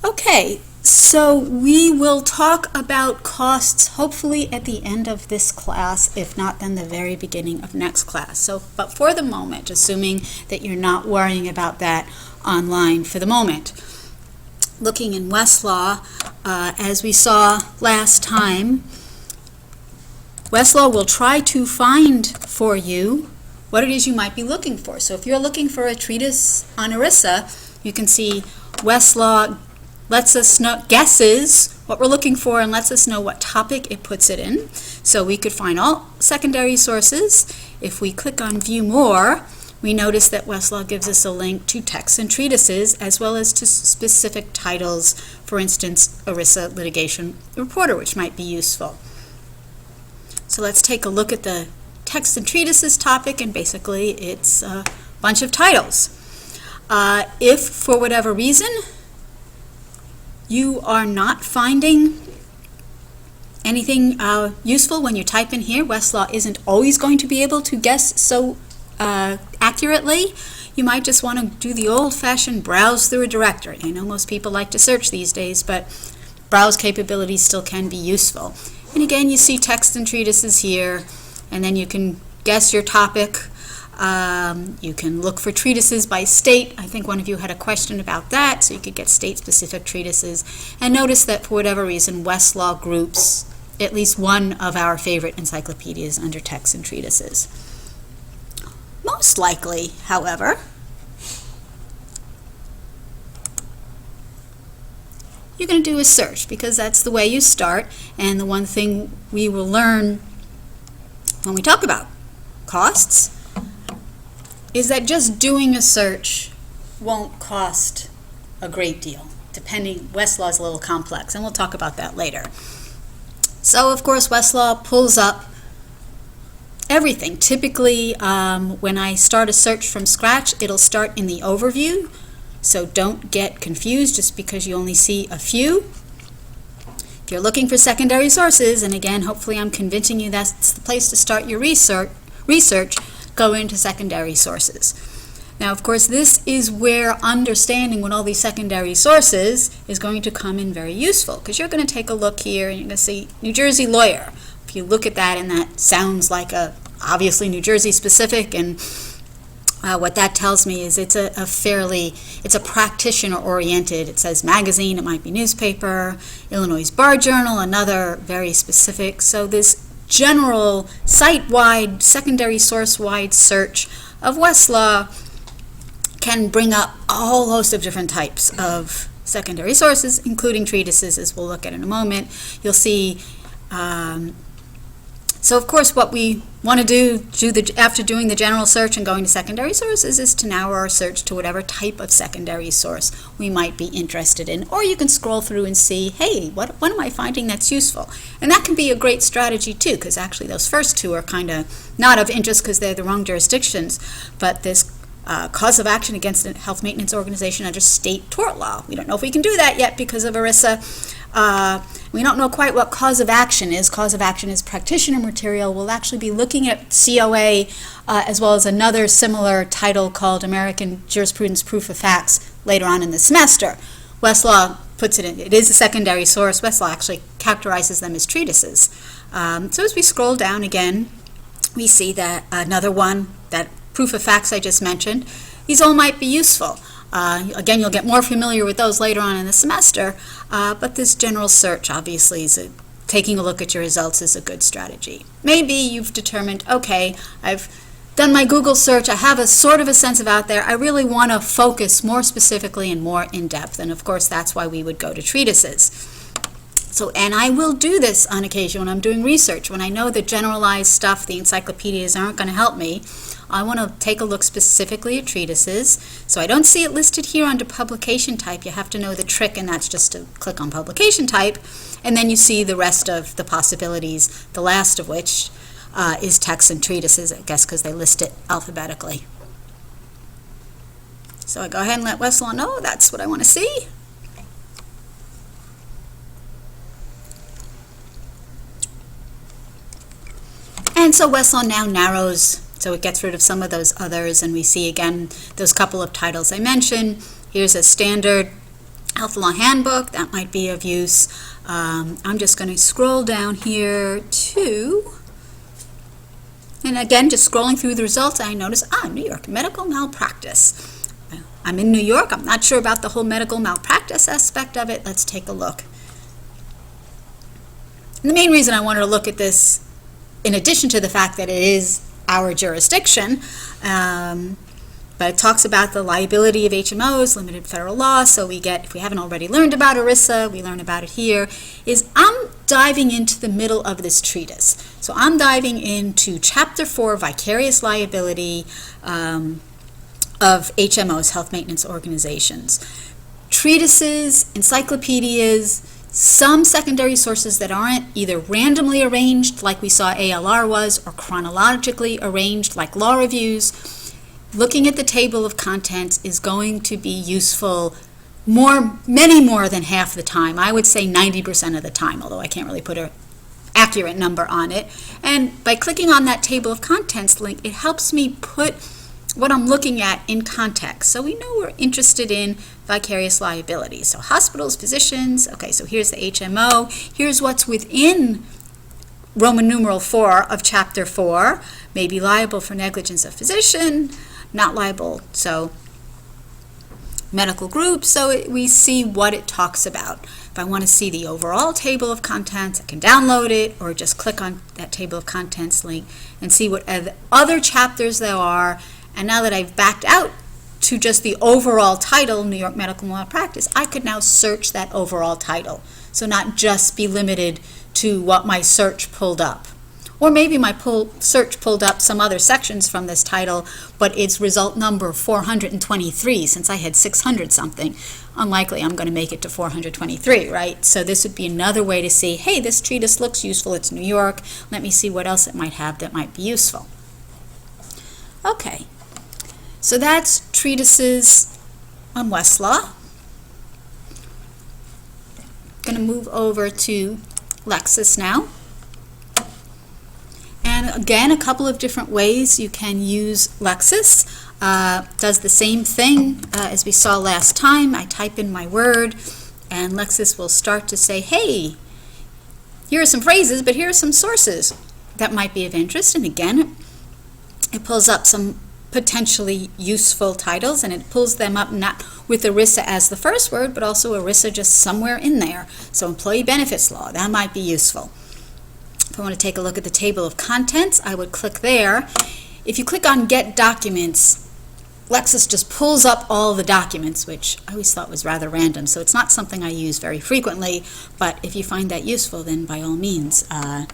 Okay, so we will talk about costs hopefully at the end of this class, if not then the very beginning of next class. But for the moment, assuming that you're not worrying about that online for the moment, looking in Westlaw, as we saw last time, Westlaw will try to find for you what it is you might be looking for. So if you're looking for a treatise on ERISA, you can see Westlaw lets us know, guesses what we're looking for and lets us know what topic it puts it in. So we could find all secondary sources. If we click on View More, we notice that Westlaw gives us a link to texts and treatises as well as to specific titles, for instance, ERISA Litigation Reporter, which might be useful. So let's take a look at the texts and treatises topic, and basically it's a bunch of titles. If for whatever reason you are not finding anything useful when you type in here, Westlaw isn't always going to be able to guess so accurately. You might just want to do the old-fashioned browse through a directory. I know most people like to search these days, but browse capabilities still can be useful. And again, you see text and treatises here, and then you can guess your topic. You can look for treatises by state. I think one of you had a question about that, so you could get state-specific treatises. And notice that for whatever reason, Westlaw groups at least one of our favorite encyclopedias under texts and treatises. Most likely, however, you're going to do a search, because that's the way you start. And the one thing we will learn when we talk about costs is that just doing a search won't cost a great deal. Westlaw is a little complex, and we'll talk about that later. So, of course, Westlaw pulls up everything. Typically, when I start a search from scratch, it'll start in the overview. So don't get confused just because you only see a few. If you're looking for secondary sources, and again, hopefully I'm convincing you that's the place to start your research, go into secondary sources. Now, of course, this is where understanding what all these secondary sources is going to come in very useful, because you're going to take a look here and you're going to see New Jersey lawyer. If you look at that, and that sounds like obviously New Jersey specific, and what that tells me is it's a practitioner oriented. It says magazine, it might be newspaper, Illinois Bar Journal, another very specific. So this general site-wide, secondary source-wide search of Westlaw can bring up a whole host of different types of secondary sources, including treatises, as we'll look at in a moment. You'll see so of course what we want to do after doing the general search and going to secondary sources is to narrow our search to whatever type of secondary source we might be interested in. Or you can scroll through and see, hey, what am I finding that's useful? And that can be a great strategy too, because actually those first two are kind of not of interest because they're the wrong jurisdictions, but this cause of action against a health maintenance organization under state tort law. We don't know if we can do that yet because of ERISA. We don't know quite what cause of action is. Cause of action is practitioner material. We'll actually be looking at COA as well as another similar title called American Jurisprudence Proof of Facts later on in the semester. Westlaw puts it in. It is a secondary source. Westlaw actually characterizes them as treatises. So as we scroll down again, we see that another one, that proof of facts I just mentioned, these all might be useful. Again, you'll get more familiar with those later on in the semester, but this general search obviously is taking a look at your results is a good strategy. Maybe you've determined, okay, I've done my Google search, I have a sort of a sense of out there, I really want to focus more specifically and more in depth, and of course that's why we would go to treatises. So, and I will do this on occasion when I'm doing research. When I know the generalized stuff, the encyclopedias aren't going to help me, I want to take a look specifically at treatises. So I don't see it listed here under publication type. You have to know the trick, and that's just to click on publication type, and then you see the rest of the possibilities, the last of which is texts and treatises, I guess because they list it alphabetically. So I go ahead and let Westlaw know that's what I want to see. And so Westlaw now narrows, so it gets rid of some of those others, and we see again those couple of titles I mentioned. Here's a standard Health Law Handbook, that might be of use. I'm just going to scroll down here to, and again, just scrolling through the results, I notice, New York, medical malpractice. I'm in New York. I'm not sure about the whole medical malpractice aspect of it. Let's take a look. And the main reason I wanted to look at this, in addition to the fact that it is our jurisdiction, but it talks about the liability of HMOs, limited federal law, so we get, if we haven't already learned about ERISA, we learn about it here, is I'm diving into the middle of this treatise. So I'm diving into Chapter 4, Vicarious Liability of HMOs, Health Maintenance Organizations. Treatises, encyclopedias, some secondary sources that aren't either randomly arranged, like we saw ALR was, or chronologically arranged, like law reviews. Looking at the table of contents is going to be useful many more than half the time. I would say 90% of the time, although I can't really put an accurate number on it. And by clicking on that table of contents link, it helps me put what I'm looking at in context. So we know we're interested in vicarious liability. So hospitals, physicians, okay, so here's the HMO. Here's what's within Roman numeral 4 of Chapter 4, may be liable for negligence of physician, not liable, so medical groups, so we see what it talks about. If I want to see the overall table of contents, I can download it or just click on that table of contents link and see what other chapters there are. And now that I've backed out to just the overall title, New York Medical Malpractice, I could now search that overall title. So not just be limited to what my search pulled up. Or maybe my search pulled up some other sections from this title, but it's result number 423, since I had 600 something. Unlikely I'm going to make it to 423, right? So this would be another way to see, hey, this treatise looks useful, it's New York, let me see what else it might have that might be useful. Okay, so that's treatises on Westlaw. Going to move over to Lexis now. And again, a couple of different ways you can use Lexis. Does the same thing as we saw last time. I type in my word, and Lexis will start to say, hey, here are some phrases, but here are some sources that might be of interest. And again, it pulls up some potentially useful titles, and it pulls them up not with ERISA as the first word, but also ERISA just somewhere in there. So employee benefits law, that might be useful. If I want to take a look at the table of contents, I would click there. If you click on Get Documents, Lexis just pulls up all the documents, which I always thought was rather random, so it's not something I use very frequently, but if you find that useful, then by all means, then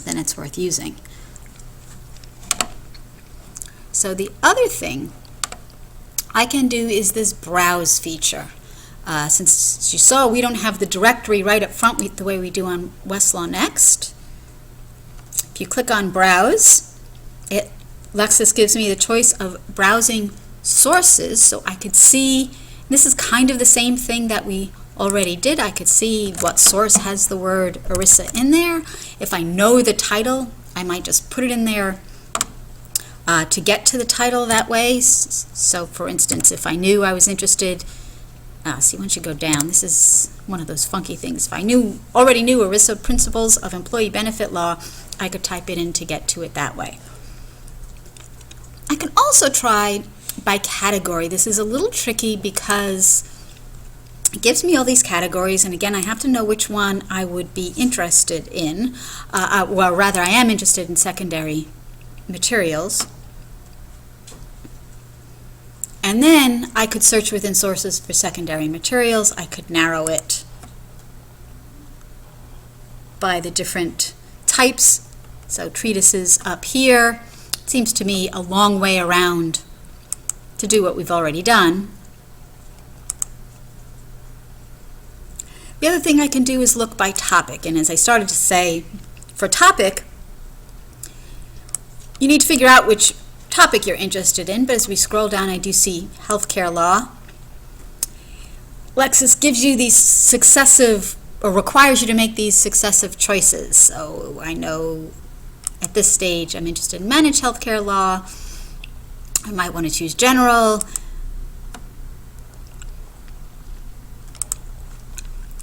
it's worth using. So the other thing I can do is this Browse feature. Since you saw we don't have the directory right up front the way we do on Westlaw Next, if you click on Browse, Lexis gives me the choice of browsing sources, so I could see, this is kind of the same thing that we already did. I could see what source has the word ERISA in there. If I know the title, I might just put it in there to get to the title that way. So for instance, if I knew I was interested, see, once you go down, this is one of those funky things. If I already knew ERISA principles of employee benefit law, I could type it in to get to it that way. I can also try by category. This is a little tricky because it gives me all these categories, and again, I have to know which one I would be interested in. Well, rather, I am interested in secondary materials. And then I could search within sources for secondary materials. I could narrow it by the different types. So treatises up here. It seems to me a long way around to do what we've already done. The other thing I can do is look by topic. And as I started to say, for topic, you need to figure out which topic you're interested in, but as we scroll down, I do see healthcare law. Lexis gives you these successive, or requires you to make these successive choices. So I know at this stage I'm interested in managed healthcare law. I might want to choose general.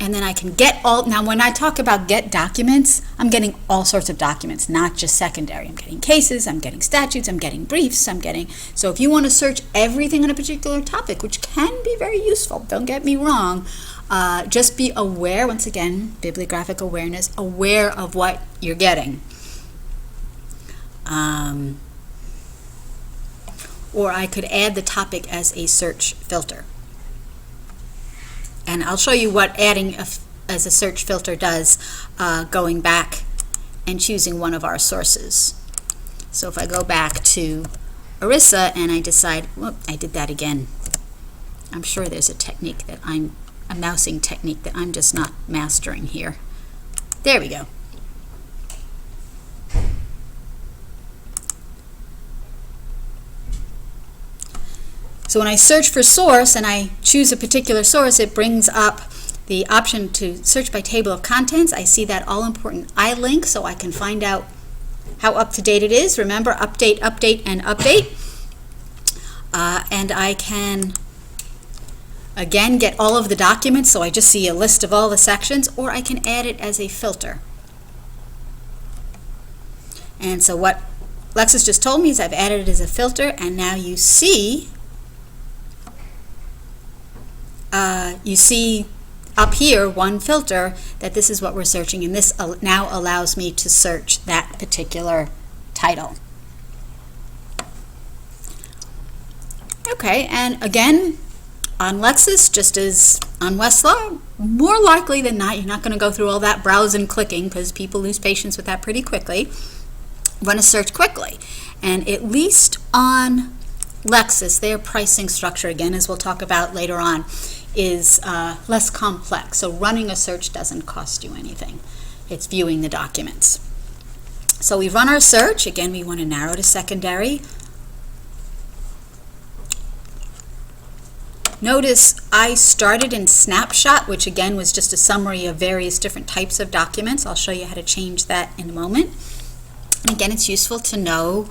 And then I can get all, now when I talk about get documents, I'm getting all sorts of documents, not just secondary. I'm getting cases, I'm getting statutes, I'm getting briefs, so if you want to search everything on a particular topic, which can be very useful, don't get me wrong, just be aware, once again, bibliographic awareness, aware of what you're getting. Or I could add the topic as a search filter. And I'll show you what adding as a search filter does, going back and choosing one of our sources. So if I go back to ERISA and I decide, whoop, I did that again. I'm sure there's a technique that a mousing technique that I'm just not mastering here. There we go. So when I search for source and I choose a particular source, it brings up the option to search by table of contents. I see that all-important I link, so I can find out how up-to-date it is. Remember, update, update, and update. And I can, again, get all of the documents, so I just see a list of all the sections, or I can add it as a filter. And so what Lexis just told me is I've added it as a filter, and now you see up here, one filter, that this is what we're searching, and this now allows me to search that particular title. Okay, and again, on Lexis, just as on Westlaw, more likely than not, you're not going to go through all that browse and clicking, because people lose patience with that pretty quickly. You want to search quickly, and at least on Lexis, their pricing structure, again, as we'll talk about later on, is less complex. So running a search doesn't cost you anything. It's viewing the documents. So we run our search. Again, we want to narrow to secondary. Notice I started in snapshot, which again was just a summary of various different types of documents. I'll show you how to change that in a moment. And again, it's useful to know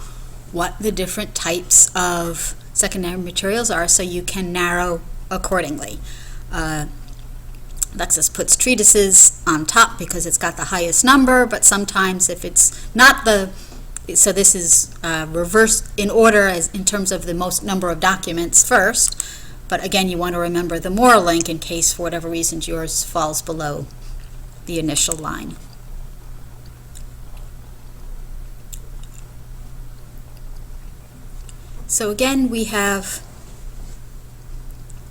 what the different types of secondary materials are so you can narrow accordingly. Lexis puts treatises on top because it's got the highest number, but sometimes if it's not so this is reverse in order as in terms of the most number of documents first, but again you want to remember the more link in case for whatever reason yours falls below the initial line. So again, we have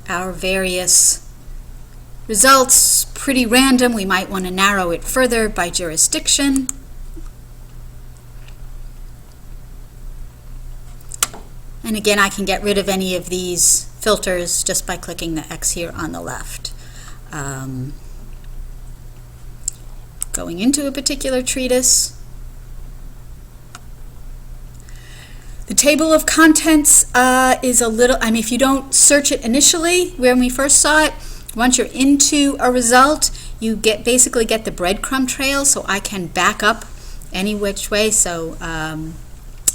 our various results, pretty random. We might want to narrow it further by jurisdiction. And again, I can get rid of any of these filters just by clicking the X here on the left. Going into a particular treatise. The table of contents is a little, if you don't search it initially when we first saw it, once you're into a result, you basically get the breadcrumb trail, so I can back up any which way. So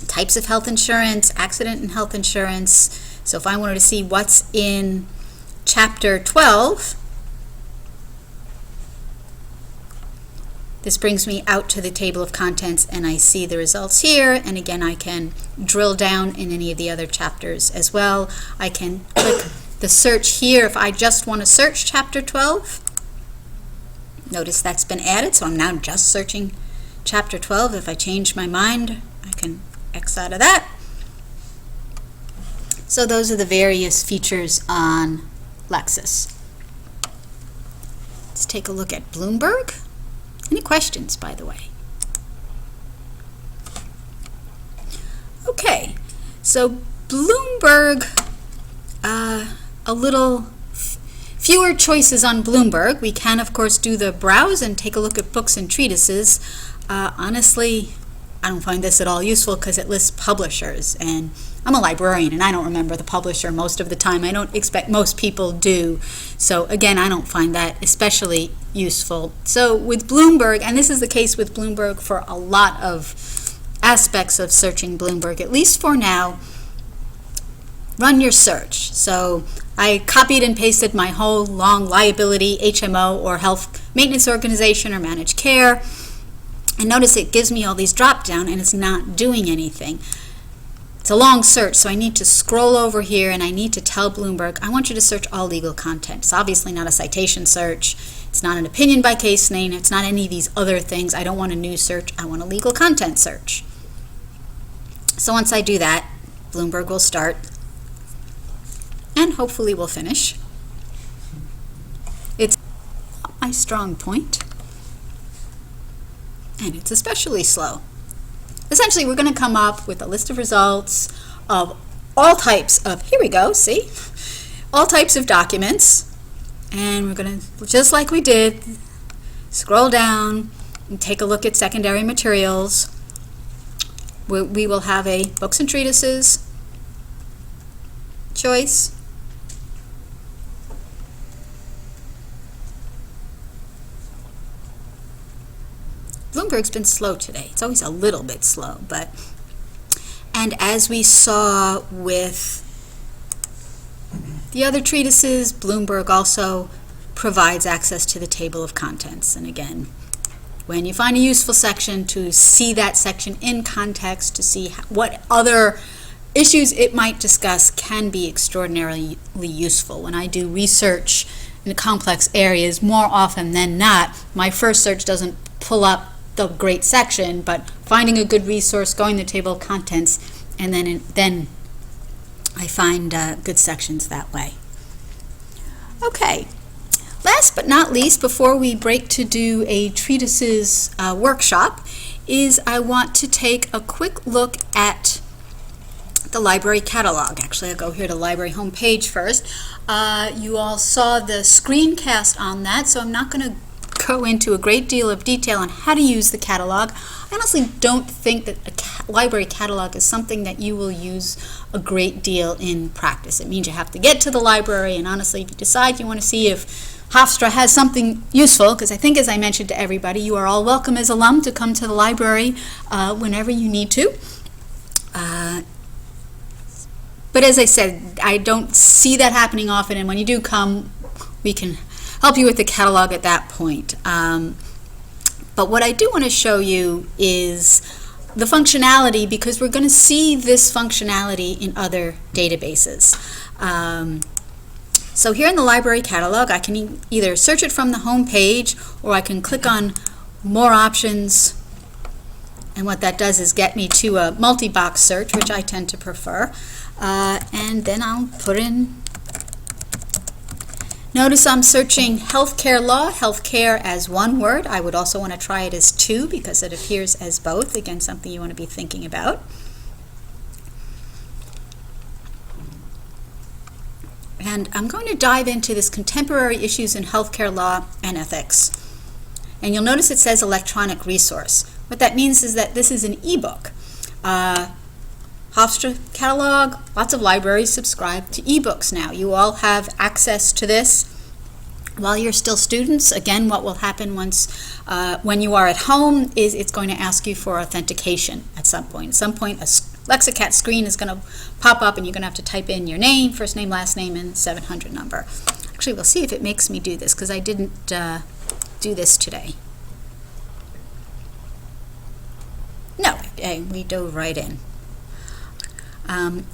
types of health insurance, accident and health insurance. So if I wanted to see what's in chapter 12, this brings me out to the table of contents and I see the results here, and again I can drill down in any of the other chapters as well. I can click the search here if I just want to search chapter 12. Notice that's been added, so I'm now just searching chapter 12. If I change my mind, I can X out of that. So those are the various features on Lexis. Let's take a look at Bloomberg. Any questions, by the way? Okay, so Bloomberg, a little fewer choices on Bloomberg. We can, of course, do the browse and take a look at books and treatises. Honestly, I don't find this at all useful because it lists publishers, and I'm a librarian and I don't remember the publisher most of the time. I don't expect most people do. So again, I don't find that especially useful. So with Bloomberg, and this is the case with Bloomberg for a lot of aspects of searching Bloomberg, at least for now, run your search. So I copied and pasted my whole long liability, HMO, or health maintenance organization or managed care. And notice it gives me all these drop down and it's not doing anything. It's a long search, so I need to scroll over here and I need to tell Bloomberg, I want you to search all legal content. It's obviously not a citation search. It's not an opinion by case name. It's not any of these other things. I don't want a news search. I want a legal content search. So once I do that, Bloomberg will start and hopefully we'll finish. It's my strong point, and it's especially slow. Essentially, we're going to come up with a list of results of all types of, here we go, see? All types of documents. And we're going to, just like we did, scroll down and take a look at secondary materials. We will have a books and treatises choice. Bloomberg's been slow today. It's always a little bit slow, and as we saw with the other treatises, Bloomberg also provides access to the table of contents. And again, when you find a useful section, to see that section in context, to see what other issues it might discuss, can be extraordinarily useful. When I do research in complex areas, more often than not, my first search doesn't pull up the great section, but finding a good resource, going to the table of contents, and then I find good sections that way. Okay, last but not least, before we break to do a treatises workshop, is I want to take a quick look at the library catalog. Actually, I'll go here to library homepage first. You all saw the screencast on that, so I'm not going to go into a great deal of detail on how to use the catalog. I honestly don't think that a library catalog is something that you will use a great deal in practice. It means you have to get to the library, and honestly, if you decide you want to see if Hofstra has something useful, because I think, as I mentioned to everybody, you are all welcome as alum to come to the library whenever you need to. But as I said, I don't see that happening often, and when you do come, we can help you with the catalog at that point. But what I do want to show you is the functionality, because we're going to see this functionality in other databases. So here in the library catalog, I can either search it from the home page, or I can click on more options, and what that does is get me to a multi-box search, which I tend to prefer. And then I'll put in, notice I'm searching healthcare law, healthcare as one word. I would also want to try it as two because it appears as both. Again, something you want to be thinking about. And I'm going to dive into this contemporary issues in healthcare law and ethics. And you'll notice it says electronic resource. What that means is that this is an ebook. Hofstra catalog, lots of libraries subscribe to ebooks now. You all have access to this while you're still students. Again, what will happen when you are at home is it's going to ask you for authentication at some point. At some point, a Lexicat screen is going to pop up and you're going to have to type in your name, first name, last name, and 700 number. Actually, we'll see if it makes me do this because I didn't do this today. No, we dove right in.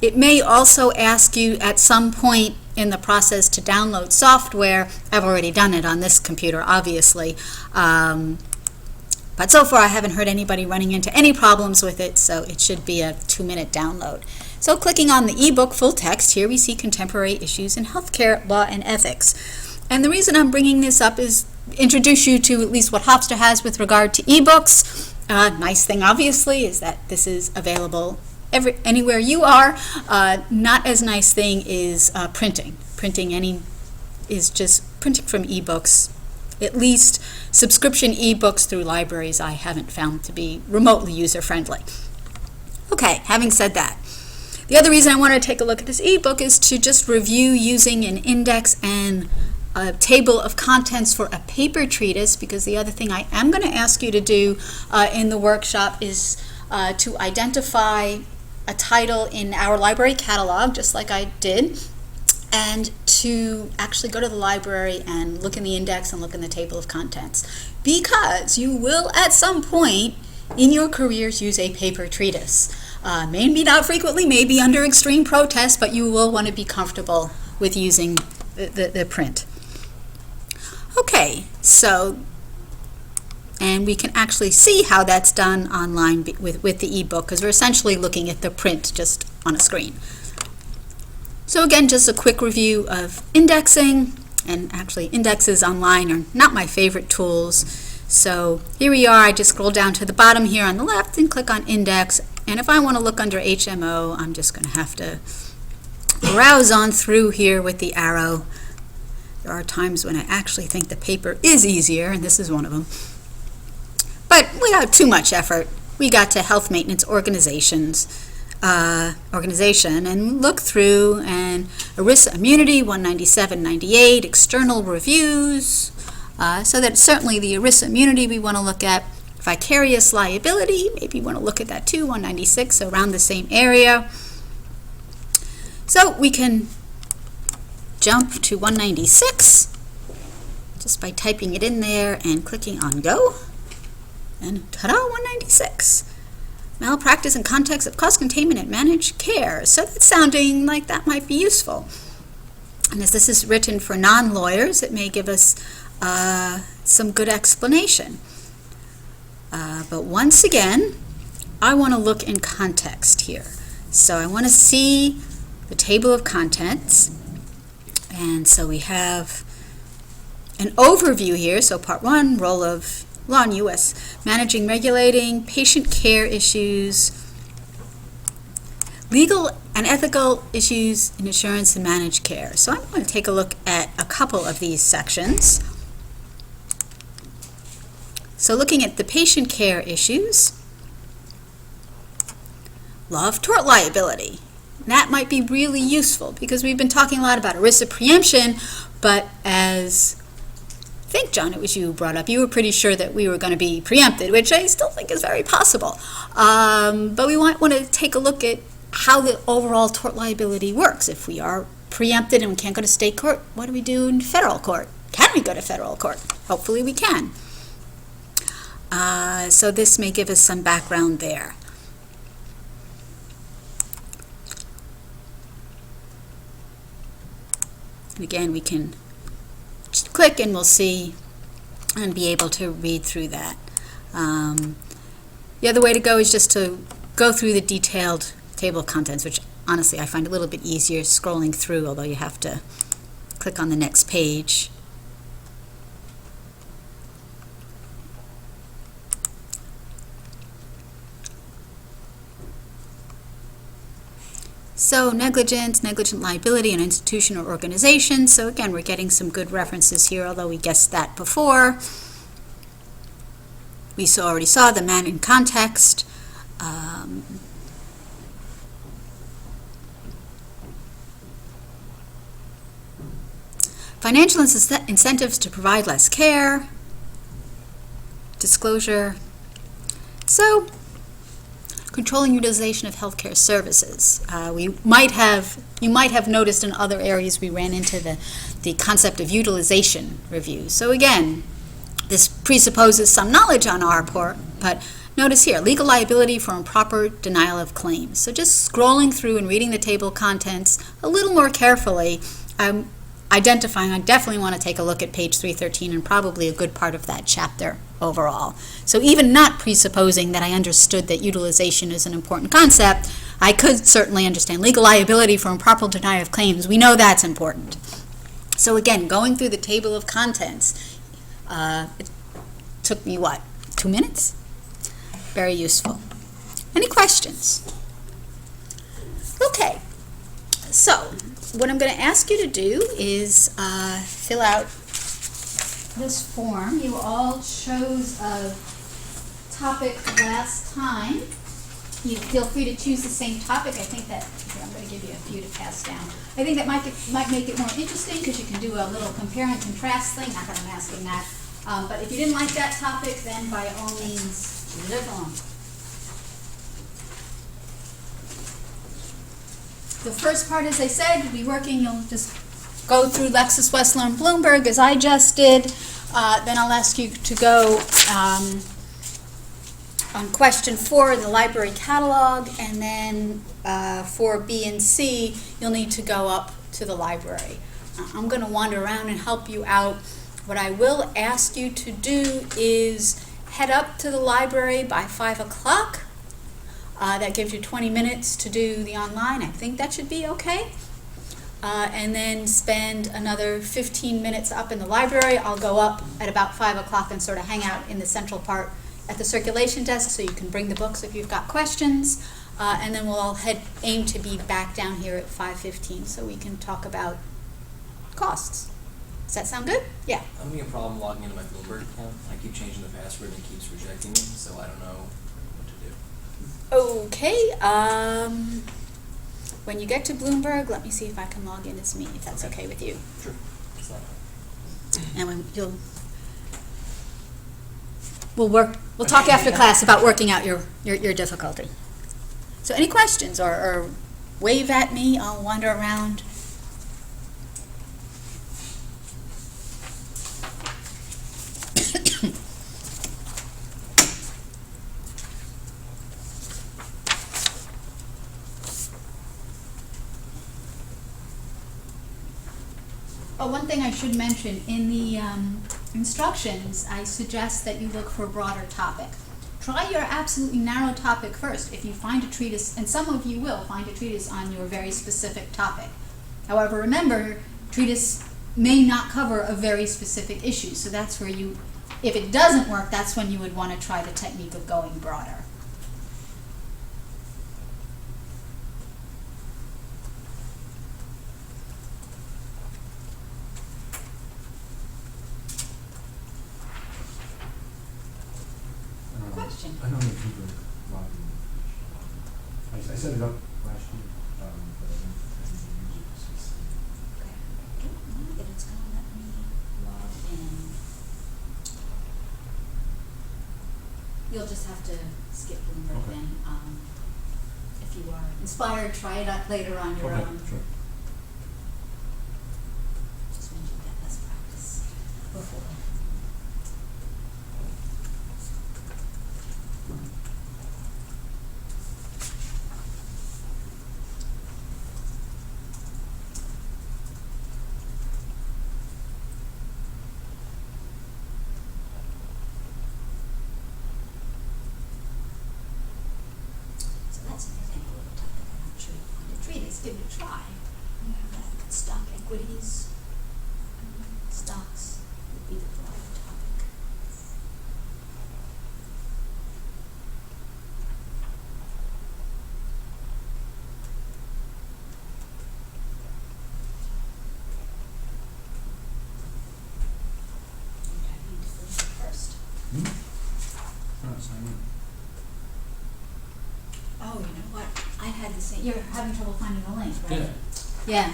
It may also ask you at some point in the process to download software. I've already done it on this computer, obviously. But so far I haven't heard anybody running into any problems with it, so it should be a 2-minute download. So clicking on the ebook full text, here we see contemporary issues in healthcare, law, and ethics. And the reason I'm bringing this up is introduce you to at least what Hofstra has with regard to ebooks. Nice thing, obviously, is that this is available anywhere you are. Not as nice thing is printing. Printing is just printing from ebooks. At least subscription ebooks through libraries I haven't found to be remotely user-friendly. Okay, having said that, the other reason I want to take a look at this ebook is to just review using an index and a table of contents for a paper treatise, because the other thing I am going to ask you to do in the workshop is to identify a title in our library catalog, just like I did, and to actually go to the library and look in the index and look in the table of contents, because you will at some point in your careers use a paper treatise. Maybe not frequently, maybe under extreme protest, but you will want to be comfortable with using the print. Okay, so, and we can actually see how that's done online with the ebook, because we're essentially looking at the print just on a screen. So again, just a quick review of indexing, and actually indexes online are not my favorite tools. So here we are, I just scroll down to the bottom here on the left and click on index, and if I want to look under HMO, I'm just going to have to browse on through here with the arrow. There are times when I actually think the paper is easier, and this is one of them. But without too much effort, we got to Health Maintenance Organization and look through, and ERISA Immunity 197.98, external reviews, so that certainly the ERISA Immunity we want to look at. Vicarious liability, maybe you want to look at that too, 196, so around the same area. So we can jump to 196 just by typing it in there and clicking on go, and ta-da, 196. Malpractice in context of cost containment and managed care. So that's sounding like that might be useful. And as this is written for non-lawyers, it may give us some good explanation. But once again, I want to look in context here. So I want to see the table of contents. And so we have an overview here. So part 1, role of law in U.S. managing, regulating, patient care issues, legal and ethical issues in insurance and managed care. So I'm going to take a look at a couple of these sections. So looking at the patient care issues, law of tort liability. That might be really useful because we've been talking a lot about ERISA preemption, but as I think, John, it was you who brought up, you were pretty sure that we were going to be preempted, which I still think is very possible. But we want to take a look at how the overall tort liability works. If we are preempted and we can't go to state court, what do we do in federal court? Can we go to federal court? Hopefully we can. So this may give us some background there. And again, we can just click and we'll see and be able to read through that. The other way to go is just to go through the detailed table of contents, which honestly I find a little bit easier scrolling through, although you have to click on the next page. So negligence, negligent liability, an institution or organization. So again, we're getting some good references here, although we guessed that before. We already saw the man in context. Financial incentives to provide less care. Disclosure. So controlling utilization of healthcare services. You might have noticed in other areas we ran into the concept of utilization review. So again, this presupposes some knowledge on our part, but notice here, legal liability for improper denial of claims. So just scrolling through and reading the table of contents a little more carefully, identifying I definitely want to take a look at page 313 and probably a good part of that chapter overall. So even not presupposing that I understood that utilization is an important concept, I could certainly understand legal liability for improper denial of claims. We know that's important. So again, going through the table of contents, it took me, 2 minutes? Very useful. Any questions? Okay, so what I'm going to ask you to do is fill out this form. You all chose a topic last time. You feel free to choose the same topic. I think that, here, I'm going to give you a few to pass down. I think that might make it more interesting because you can do a little compare and contrast thing. Not that I'm asking that. But if you didn't like that topic, then by all means, leave it alone. The first part, as I said, will be working. You'll just go through Lexis, Wessler, and Bloomberg, as I just did. Then I'll ask you to go on question 4 in the library catalog, and then for B and C, you'll need to go up to the library. I'm going to wander around and help you out. What I will ask you to do is head up to the library by 5 o'clock. That gives you 20 minutes to do the online. I think that should be okay. And then spend another 15 minutes up in the library. I'll go up at about 5 o'clock and sort of hang out in the central part at the circulation desk so you can bring the books if you've got questions. And then we'll all aim to be back down here at 5:15 so we can talk about costs. Does that sound good? Yeah. I'm having a problem logging into my Bloomberg account. I keep changing the password and it keeps rejecting me, so I don't know what to do. Okay. When you get to Bloomberg, let me see if I can log in as me, if that's okay with you. Sure. It's not And we'll talk after class about working out your difficulty. So any questions or wave at me, I'll wander around. Oh, one thing I should mention, in the instructions, I suggest that you look for a broader topic. Try your absolutely narrow topic first. If you find a treatise, and some of you will find a treatise on your very specific topic. However, remember, treatise may not cover a very specific issue, so that's where you, if it doesn't work, that's when you would want to try the technique of going broader. Question? I don't know if you were logging in. I set it up last year, but I didn't use it since then. Okay. I don't know that it's going to let me log in. You'll just have to skip Bloomberg Okay. then. If you are inspired, try it out later on your Okay, own. sure. Just means you get less practice before. So that's an example of a topic that I'm sure you'll find a treatise. Give it a try. Stock equities, stocks would be the broader topic. Okay, I need to finish it first. Oh, sign in. Oh, you know what? I had the same. You're having trouble finding the link, right? Yeah. Yeah.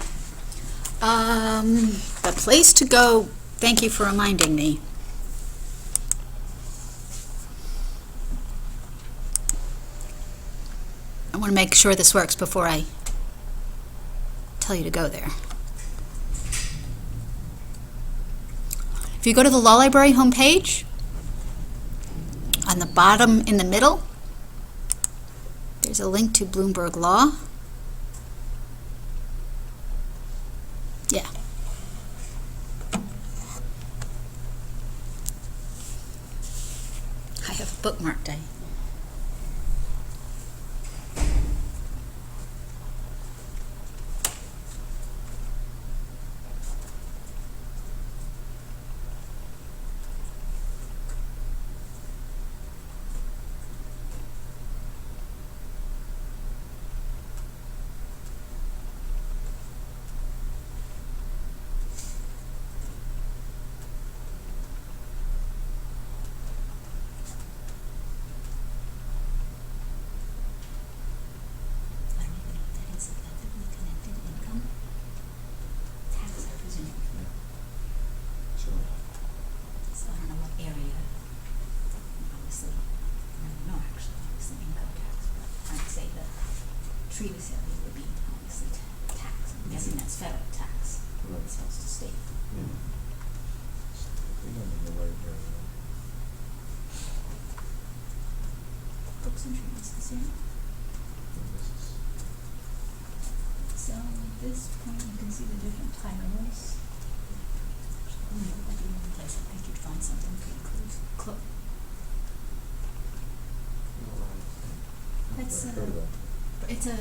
The place to go. Thank you for reminding me. I want to make sure this works before I tell you to go there. If you go to the Law Library homepage, on the bottom in the middle, there's a link to Bloomberg Law. Yeah. I have a bookmarked. Treatise area would be obviously it's federal tax. Right. It's supposed to state. Yeah. We don't need to worry very well. Books and treatises, yeah. This is- So at this point, you can see the different titles. That would be one place I think you'd find something to include. That's I've heard of that. It's a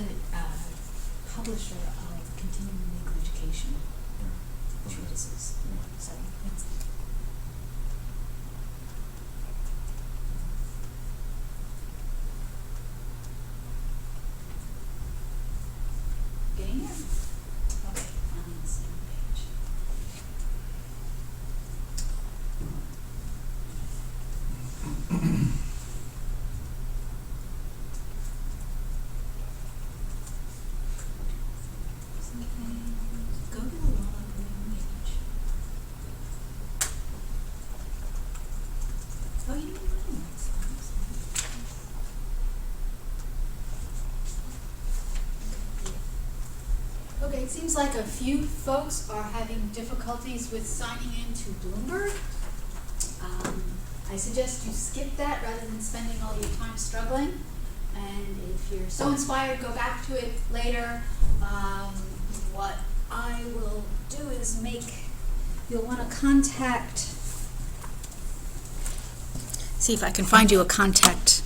publisher of continuing legal education Yeah. Okay. treatises. Yeah. So it's getting there. Okay, on the same page. Go to the law agreement page. Oh, you didn't put in that slides. Okay, it seems like a few folks are having difficulties with signing into Bloomberg. I suggest you skip that rather than spending all your time struggling. And if you're so inspired, go back to it later. What I will do is you'll want to contact, see if I can find you a contact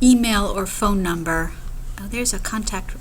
email or phone number. Oh, there's a contact,